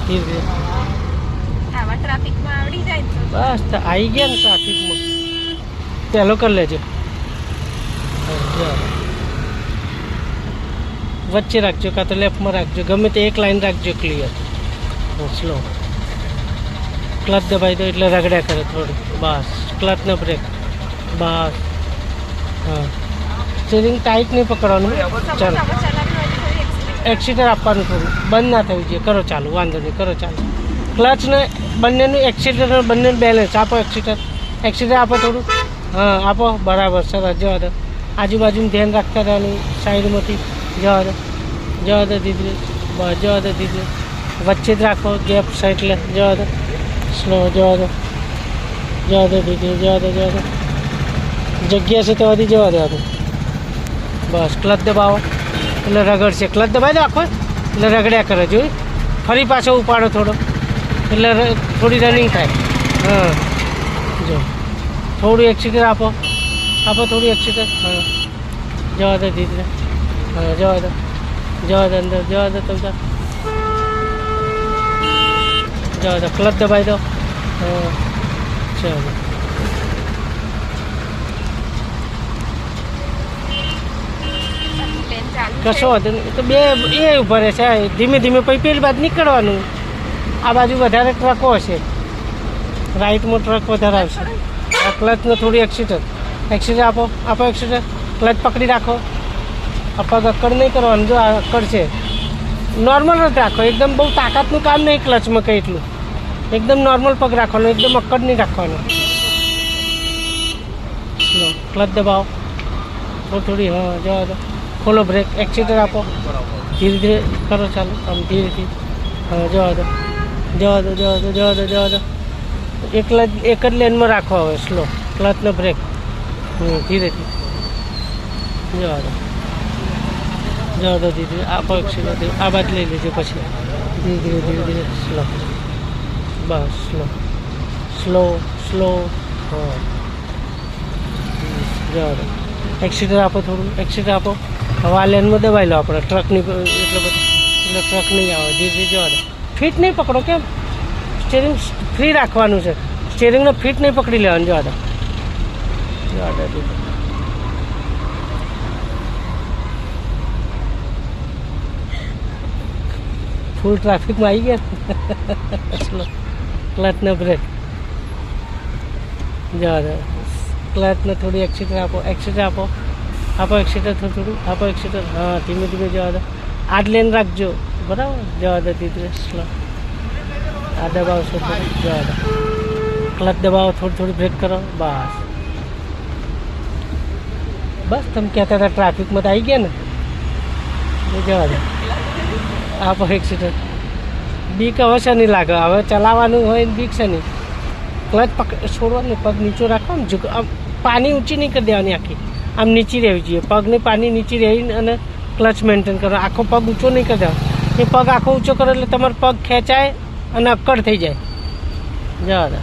ધીરે ધીરે આવા ટ્રાફિકમાં આવડી જાય તો બસ તો આવી ગયા ને ટ્રાફિકમાં પહેલો કરી લેજો વચ્ચે રાખજો કાં તો લેફ્ટમાં રાખજો ગમે તે એક લાઈન રાખજો ક્લિયર સ્લો ક્લચ દબાઈ દો એટલે રગડ્યા કરે થોડું બસ ક્લચનો બ્રેક બસ હા સ્ટીરિંગ ટાઈટ નહીં પકડવાનું ચાલો એક્સિટર આપવાનું થોડું બંધ ના થવું જોઈએ કરો ચાલુ વાંધો નહીં કરો ચાલુ ક્લચને બંનેનું એક્સિટર બંનેનું બેલેન્સ આપો એક્સિટર આપો થોડું હા આપો બરાબર સરસ જવા દો આજુબાજુનું ધ્યાન રાખતા રહેવાનું સાઈડમાંથી જવા દો દીધી બસ જવા દો દીધી વચ્ચે જ રાખો ગેપ સાઈડ લે જવા દો સ્લો જવા દો દીધી જવા દો જગ્યા છે તો બધી જવા દેવાનું બસ ક્લચ દબાવો એટલે રગડશે ક્લચ દબાવી દો આખો એટલે રગડ્યા કરે જોઈ ફરી પાછો ઉપાડો થોડો એટલે થોડી રનિંગ થાય હા જો થોડું એક્સિટર આપો થોડું એક્સિટર હા જવા દો દીધી હા જવા દો અંદર જવા દો તમે જવા દો ક્લચ દબાવી દો હા ચાલો કશો વાંધો નહીં તો બે એ ઉભા રહેશે ધીમે ધીમે પછી પેલી બાજુ નીકળવાનું આ બાજુ વધારે ટ્રકો હશે રાઈટમાં ટ્રક વધારે આવશે આ ક્લચનો થોડી એક્સિટર આપો એક્સિટર ક્લચ પકડી રાખો આ પગ અક્કડ નહીં કરવાનું જો આ અક્કડ છે નોર્મલ જ રાખો એકદમ બહુ તાકાતનું કામ નહીં ક્લચમાં કંઈ એટલું એકદમ નોર્મલ પગ રાખવાનો એકદમ અક્કડ નહીં રાખવાનો ક્લચ દબાવો થોડી હા જવા દો ખોલો બ્રેક એક્સિટર આપો ધીરે ધીરે કરો ચાલો આમ ધીરેથી હા જવા દો એક જ લેનમાં રાખો હવે સ્લો ક્લચનો બ્રેક ધીરેથી જવા દો ધીરે આપો એક્સિટર આ બાજુ લઈ લેજો પછી ધીરે ધીરે સ્લો બસ સ્લો હા જવા દો એક્સિટર આપો થોડું એક્સિટર આપો હવે આ લેનમાં દબાઈ લો આપણે ટ્રકની એટલે ટ્રક નહીં આવે ધીરે ધીરે જવા દો ફિટ નહીં પકડો કેમ સ્ટીરિંગ ફ્રી રાખવાનું છે સ્ટીરિંગને ફિટ નહીં પકડી લેવાનું જવા દો ફૂલ ટ્રાફિકમાં આવી ગયા ક્લચનો બ્રેક જવા દો ક્લચને થોડી એક્સિટર આપો એક્સિટર હા ધીમે ધીમે જવા દો આ જ લેન રાખજો બરાબર જવા દો ધીરે સ્લો આ દબાવશો થોડું જવા દો ક્લચ દબાવો થોડી બ્રેક કરો બસ તમે કહેતા હતા ટ્રાફિકમાં તો આવી ગયા ને જવા દો આપો એક્સિટર બીક હવે છે નહીં લાગે હવે ચલાવવાનું હોય ને બીક છે નહીં ક્લચ છોડવાનું પગ નીચો રાખો ને પાણી ઊંચી નહીં કરી દેવાની આખી આમ નીચી રહેવી જોઈએ પગની પાણી નીચી રહી અને ક્લચ મેન્ટેન કરો આખો પગ ઊંચો નહીં કરી દેવાનો એ પગ આખો ઊંચો કરો એટલે તમારો પગ ખેંચાય અને અક્કડ થઈ જાય જવા દો